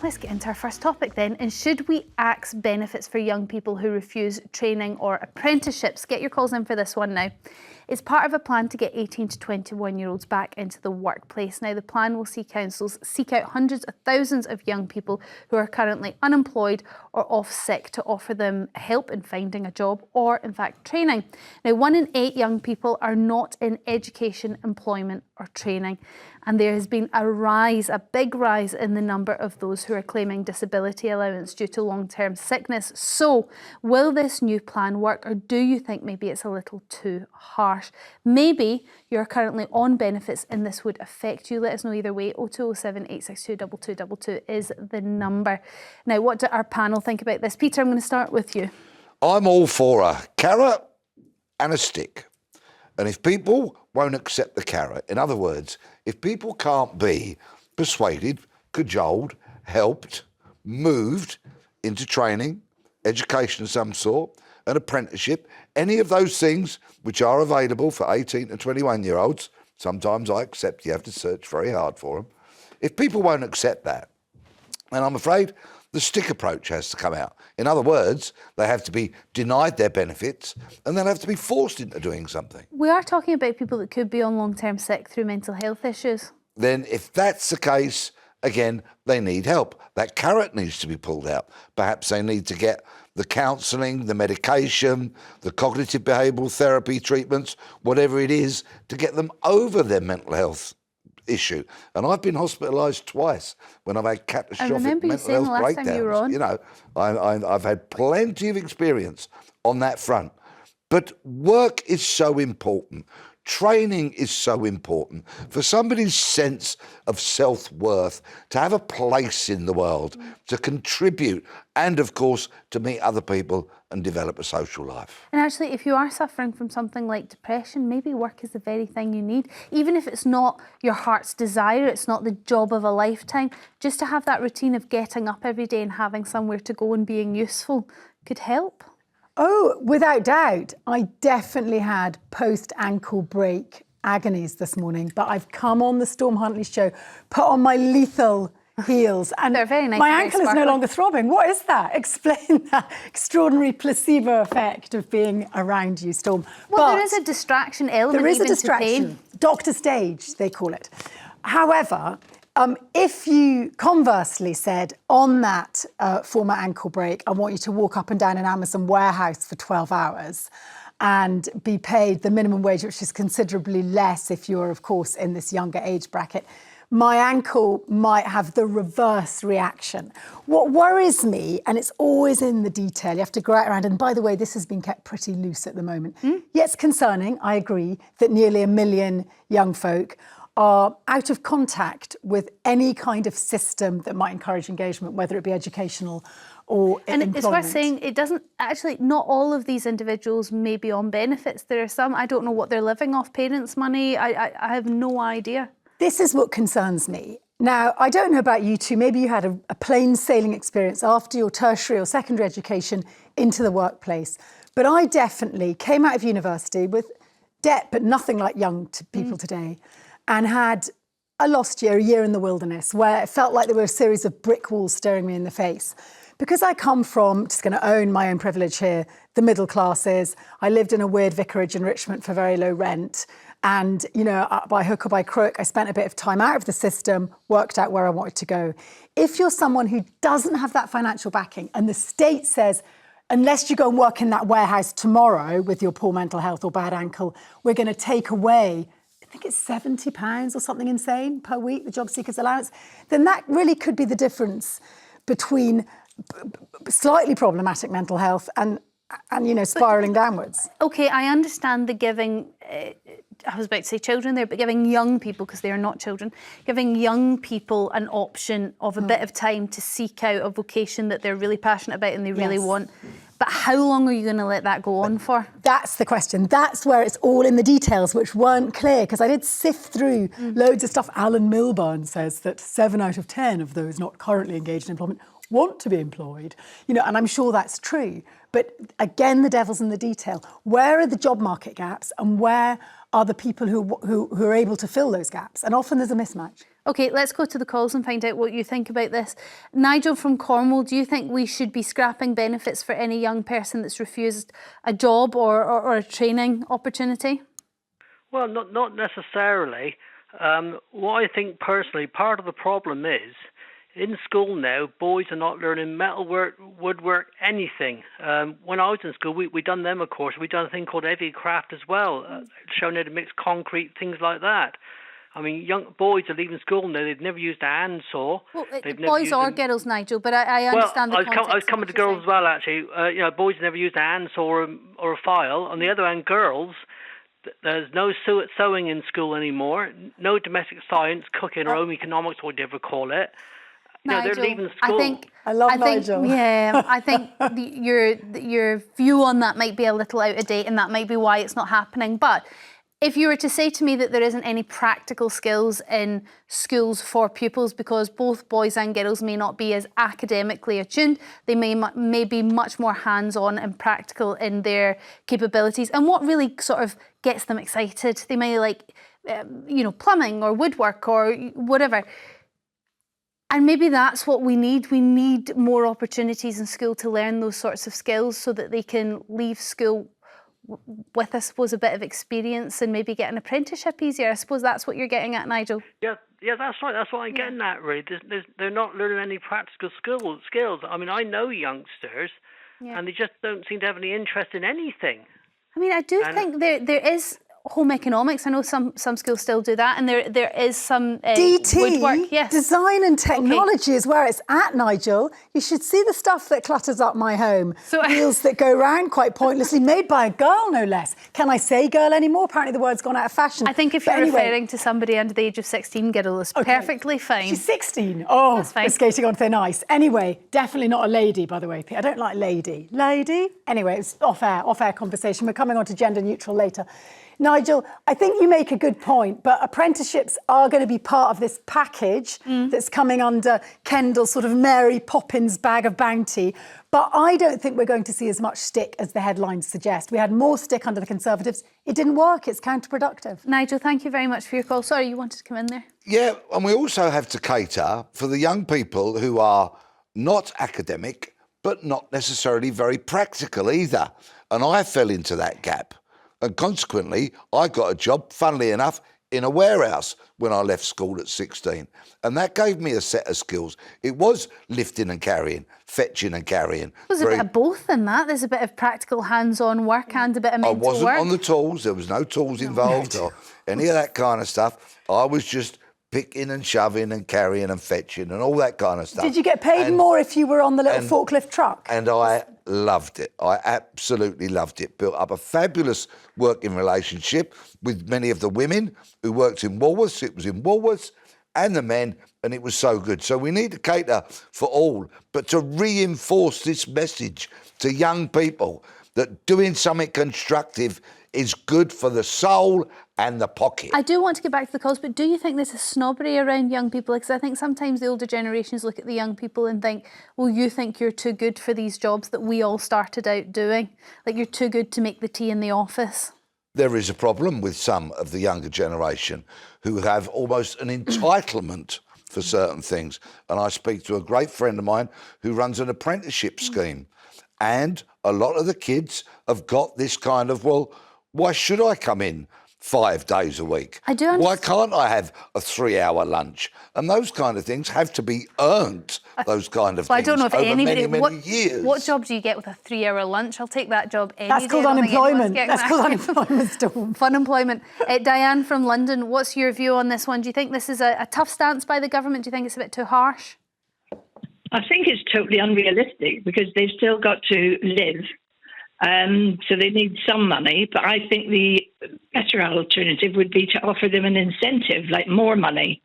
let's get into our first topic then. And should we axe benefits for young people who refuse training or apprenticeships? Get your calls in for this one now. It's part of a plan to get 18 to 21-year-olds back into the workplace. Now, the plan will see councils seek out hundreds of thousands of young people who are currently unemployed or off sick to offer them help in finding a job or, in fact, training. Now, 1 in 8 young people are not in education, employment or training. And there has been a big rise in the number of those who are claiming disability allowance due to long-term sickness. So, will this new plan work, or do you think maybe it's a little too harsh? Maybe you're currently on benefits and this would affect you. Let us know either way. 0207 862 2222 is the number. Now, what do our panel think about this? Peter, I'm going to start with you. I'm all for a carrot and a stick. And if people won't accept the carrot, in other words, if people can't be persuaded, cajoled, helped, moved into training, education of some sort, an apprenticeship, any of those things which are available for 18 and 21-year-olds, sometimes I accept you have to search very hard for them. If people won't accept that, then I'm afraid the stick approach has to come out. In other words, they have to be denied their benefits and then have to be forced into doing something. We are talking about people that could be on long-term sick through mental health issues. Then if that's the case, again, they need help. That carrot needs to be pulled out. Perhaps they need to get the counselling, the medication, the cognitive behavioural therapy treatments, whatever it is, to get them over their mental health issue. And I've been hospitalised twice when I've had catastrophic mental health breakdowns. You know, I've had plenty of experience on that front. But work is so important. Training is so important for somebody's sense of self-worth, to have a place in the world, to contribute, and of course, to meet other people and develop a social life. And actually, if you are suffering from something like depression, maybe work is the very thing you need. Even if it's not your heart's desire, it's not the job of a lifetime, just to have that routine of getting up every day and having somewhere to go and being useful could help. Oh, without doubt. I definitely had post-ankle break agonies this morning, but I've come on the Storm Huntley show, put on my lethal heels, and they're very nice, my ankle is no longer throbbing. What is that? Explain that extraordinary placebo effect of being around you, Storm. Well, there is a distraction element. There is even a distraction. To pain. Doctor stage, they call it. However, if you conversely said on that former ankle break, I want you to walk up and down an Amazon warehouse for 12 hours and be paid the minimum wage, which is considerably less if you're, of course, in this younger age bracket, my ankle might have the reverse reaction. What worries me, and it's always in the detail, you have to go out around, and by the way, this has been kept pretty loose at the moment. Yeah, it's concerning, I agree, that nearly 1 million young folk are out of contact with any kind of system that might encourage engagement, whether it be educational or employment. And it's worth saying, it doesn't, actually, not all of these individuals may be on benefits. There are some, I don't know what they're living off, parents' money, I have no idea. This is what concerns me. Now, I don't know about you two, maybe you had a plain sailing experience after your tertiary or secondary education into the workplace, but I definitely came out of university with debt, but nothing like young people today, and had a lost year, a year in the wilderness, where it felt like there were a series of brick walls staring me in the face. Because I come from, just going to own my own privilege here, the middle classes. I lived in a weird vicarage in Richmond for very low rent. And, you know, by hook or by crook, I spent a bit of time out of the system, worked out where I wanted to go. If you're someone who doesn't have that financial backing and the state says, unless you go and work in that warehouse tomorrow with your poor mental health or bad ankle, we're going to take away, I think it's £70 or something insane per week, the job seekers allowance, then that really could be the difference between slightly problematic mental health and you know, spiralling downwards. Okay, I understand the giving, I was about to say children there, but giving young people, because they are not children, giving young people an option of a bit of time to seek out a vocation that they're really passionate about and they really want. But how long are you going to let that go on for? That's the question. That's where it's all in the details, which weren't clear, because I did sift through loads of stuff. Alan Milburn says that 7 out of 10 of those not currently engaged in employment want to be employed, you know, and I'm sure that's true. But again, the devil's in the detail. Where are the job market gaps and where are the people who are able to fill those gaps? And often there's a mismatch. OK, let's go to the calls and find out what you think about this. Nigel from Cornwall, do you think we should be scrapping benefits for any young person that's refused a job or a training opportunity? Well, not necessarily. What I think personally, part of the problem is, in school now, boys are not learning metalwork, woodwork, anything. When I was in school, we done them, of course. We done a thing called heavy craft as well, showing how to mix concrete, things like that. I mean, young boys are leaving school now. They've never used a handsaw. Well, boys or girls, Nigel, but I understand the context. I was coming to girls as well, actually. Boys never used a handsaw or a file. On the other hand, girls, there's no sewing in school anymore. No domestic science, cooking, or home economics, whatever you call it. Nigel, they're leaving school. I love Nigel. Yeah, I think your view on that might be a little out of date, and that might be why it's not happening. But if you were to say to me that there isn't any practical skills in schools for pupils because both boys and girls may not be as academically attuned, they may be much more hands-on and practical in their capabilities. And what really sort of gets them excited? They may like, plumbing or woodwork or whatever. And maybe that's what we need. We need more opportunities in school to learn those sorts of skills so that they can leave school with, I suppose, a bit of experience and maybe get an apprenticeship easier. I suppose that's what you're getting at, Nigel. Yeah, that's right. That's what I'm getting at, really. They're not learning any practical skills. I mean, I know youngsters, and they just don't seem to have any interest in anything. I mean, I do think there is home economics. I know some schools still do that, and there is some DT, woodwork. Yes. Design and technology is where it's at, Nigel. You should see the stuff that clutters up my home. Wheels that go round quite pointlessly, made by a girl, no less. Can I say girl anymore? Apparently the word's gone out of fashion. I think if you're referring to somebody under the age of 16, girl is perfectly fine. She's 16. Oh, that's fine. We're skating on thin ice. Anyway, definitely not a lady, by the way. I don't like lady. Lady? Anyway, it's off-air conversation. We're coming on to gender neutral later. Nigel, I think you make a good point, but apprenticeships are going to be part of this package that's coming under Kendall's sort of Mary Poppins bag of bounty. But I don't think we're going to see as much stick as the headlines suggest. We had more stick under the Conservatives. It didn't work. It's counterproductive. Nigel, thank you very much for your call. Sorry, you wanted to come in there. Yeah, and we also have to cater for the young people who are not academic, but not necessarily very practical either. And I fell into that gap. And consequently, I got a job, funnily enough, in a warehouse when I left school at 16. And that gave me a set of skills. It was lifting and carrying, fetching and carrying. There's a bit of both in that. There's a bit of practical hands-on work and a bit of mental work. I wasn't on the tools. There was no tools involved or any of that kind of stuff. I was just picking and shoving and carrying and fetching and all that kind of stuff. Did you get paid more if you were on the little forklift truck? And I loved it. I absolutely loved it. Built up a fabulous working relationship with many of the women who worked in Woolworths. It was in Woolworths, and the men, and it was so good. So we need to cater for all, but to reinforce this message to young people that doing something constructive is good for the soul and the pocket. I do want to get back to the calls, but do you think there's a snobbery around young people? Because I think sometimes the older generations look at the young people and think, well, you think you're too good for these jobs that we all started out doing. Like you're too good to make the tea in the office. There is a problem with some of the younger generation who have almost an entitlement for certain things. And I speak to a great friend of mine who runs an apprenticeship scheme. And a lot of the kids have got this kind of, well, why should I come in 5 days a week? I do understand. Why can't I have a 3-hour lunch? And those kind of things have to be earned, those kind of things, I don't know if over anybody... many years. What job do you get with a 3-hour lunch? I'll take that job any That's day. called unemployment. That's called unemployment, Storm. Fun employment. Diane from London, what's your view on this one? Do you think this is a tough stance by the government? Do you think it's a bit too harsh? I think it's totally unrealistic because they've still got to live. So they need some money, but I think the better alternative would be to offer them an incentive, like more money,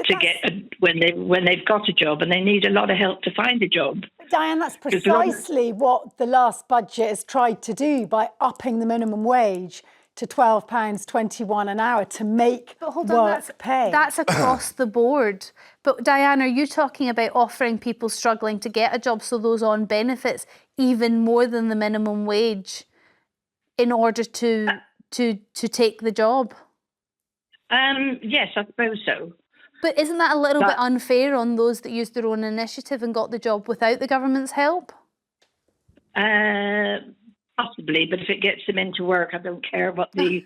to get when they've got a job and they need a lot of help to find a job. Diane, that's precisely what the last budget has tried to do by upping the minimum wage to £12.21 an hour to make work pay. That's across the board. But Diane, are you talking about offering people struggling to get a job, so those on benefits, even more than the minimum wage, in order to take the job? Yes, I suppose so. But isn't that a little bit unfair on those that used their own initiative and got the job without the government's help? Possibly, but if it gets them into work, I don't care what the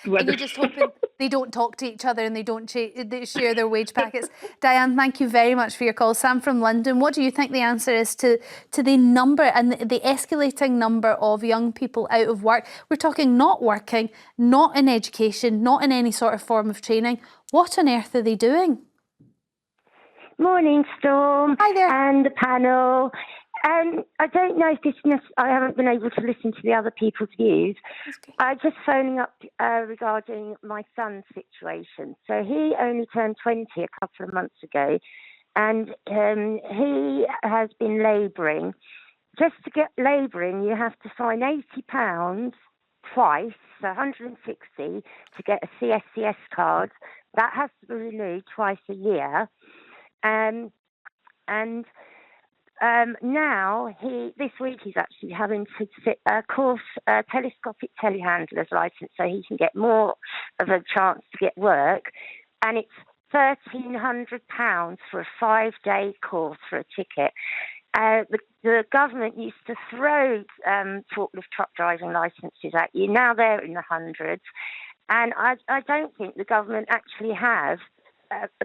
whether. And you're just hoping they don't talk to each other and they don't they share their wage packets. Diane, thank you very much for your call. Sam from London, what do you think the answer is to the number and the escalating number of young people out of work? We're talking not working, not in education, not in any sort of form of training. What on earth are they doing? Morning, Storm. Hi there. And the panel. I don't know if I haven't been able to listen to the other people's views. I'm just phoning up regarding my son's situation. So he only turned 20 a couple of months ago, and he has been labouring. Just to get labouring, you have to fine £80 twice, so 160 to get a CSCS card. That has to be renewed twice a year. Now this week he's actually having to sit a course, telescopic telehandler's license, so he can get more of a chance to get work. And it's £1,300 for a 5-day course for a ticket. The government used to throw forklift truck driving licences at you. Now they're in the hundreds, and I don't think the government actually have.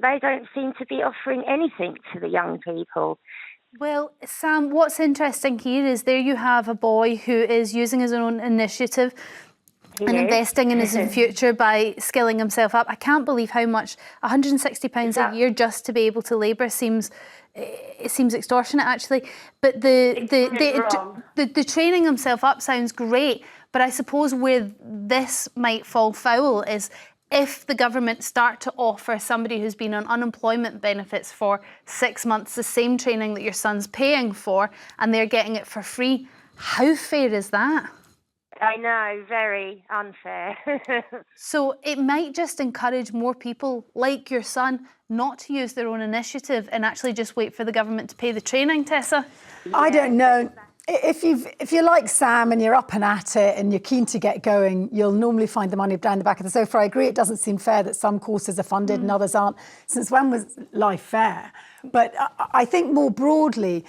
They don't seem to be offering anything to the young people. Well, Sam, what's interesting here is there you have a boy who is using his own initiative and investing in his future by skilling himself up. I can't believe how much £160 a year just to be able to labour seems extortionate, actually. But the training himself up sounds great. But I suppose where this might fall foul is if the government start to offer somebody who's been on unemployment benefits for 6 months the same training that your son's paying for and they're getting it for free, how fair is that? I know, very unfair. So it might just encourage more people like your son not to use their own initiative and actually just wait for the government to pay the training, Tessa? I don't know. If you're like Sam and you're up and at it and you're keen to get going, you'll normally find the money down the back of the sofa. I agree, it doesn't seem fair that some courses are funded and others aren't. Since when was life fair? But I think more broadly,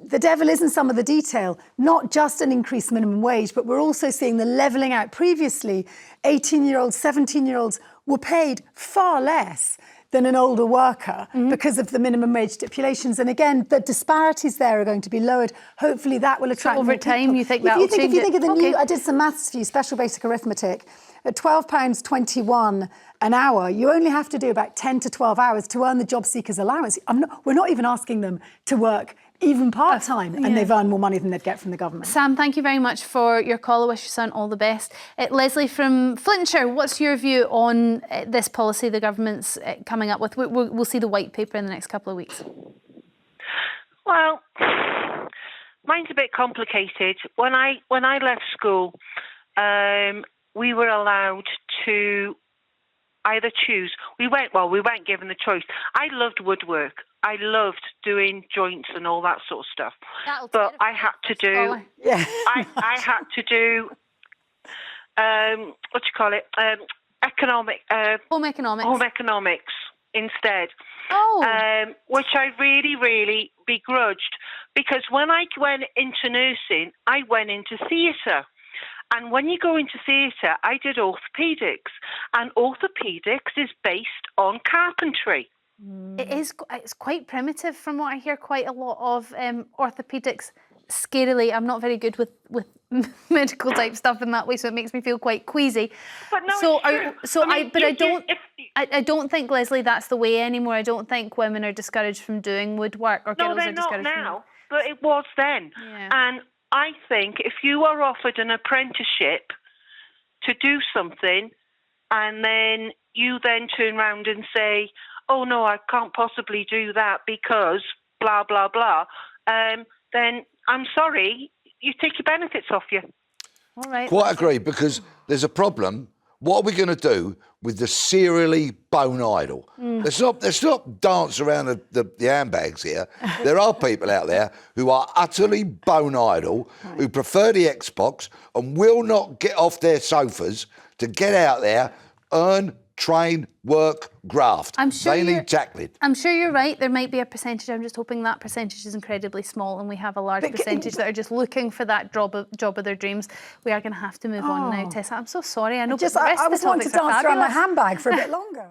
the devil is in some of the detail, not just an increased minimum wage, but we're also seeing the levelling out. Previously, 18-year-olds, 17-year-olds were paid far less than an older worker because of the minimum wage stipulations. And again, the disparities there are going to be lowered. Hopefully that will attract over more time, people. you think that will change If you think of the Okay. new, I did some maths for you, special basic arithmetic. At £12.21 an hour, you only have to do about 10 to 12 hours to earn the job seekers allowance. We're not even asking them to work even part-time, and they've earned more money than they'd get from the government. Sam, thank you very much for your call. I wish your son all the best. Leslie from Flintshire, what's your view on this policy the government's coming up with? We'll see the white paper in the next couple of weeks. Well, mine's a bit complicated. When I left school, we were allowed to either choose. We weren't given the choice. I loved woodwork. I loved doing joints and all that sort of stuff. But I had to do. I had to do. Home economics. Home economics instead. Oh. Which I really, really begrudged, because when I went into nursing, I went into theatre. And when you go into theatre, I did orthopaedics. And orthopaedics is based on carpentry. It's quite primitive from what I hear. Quite a lot of orthopaedics. Scarily, I'm not very good with medical type stuff in that way, so it makes me feel quite queasy. But no, I don't think, Leslie, that's the way anymore. I don't think women are discouraged from doing woodwork or girls are discouraged from. No, they're not now, but it was then. Yeah. And I think if you are offered an apprenticeship to do something, and then you then turn around and say, "Oh no, I can't possibly do that because blah blah blah," then I'm sorry, you take your benefits off you. All right. Quite agree, because there's a problem. What are we going to do with the serially bone idle? Let's not dance around the handbags here. There are people out there who are utterly bone idle, who prefer the Xbox and will not get off their sofas to get out there, earn train, work, graft. I'm sure they you're- need tackling. I'm sure you're right. There might be a percentage. I'm just hoping that percentage is incredibly small and we have a large percentage that are just looking for that job of their dreams. We are going to have to move on now, Tessa. I'm so sorry. I know, but the rest I of the was wanting topics to are dance around my fabulous. handbag for a bit longer.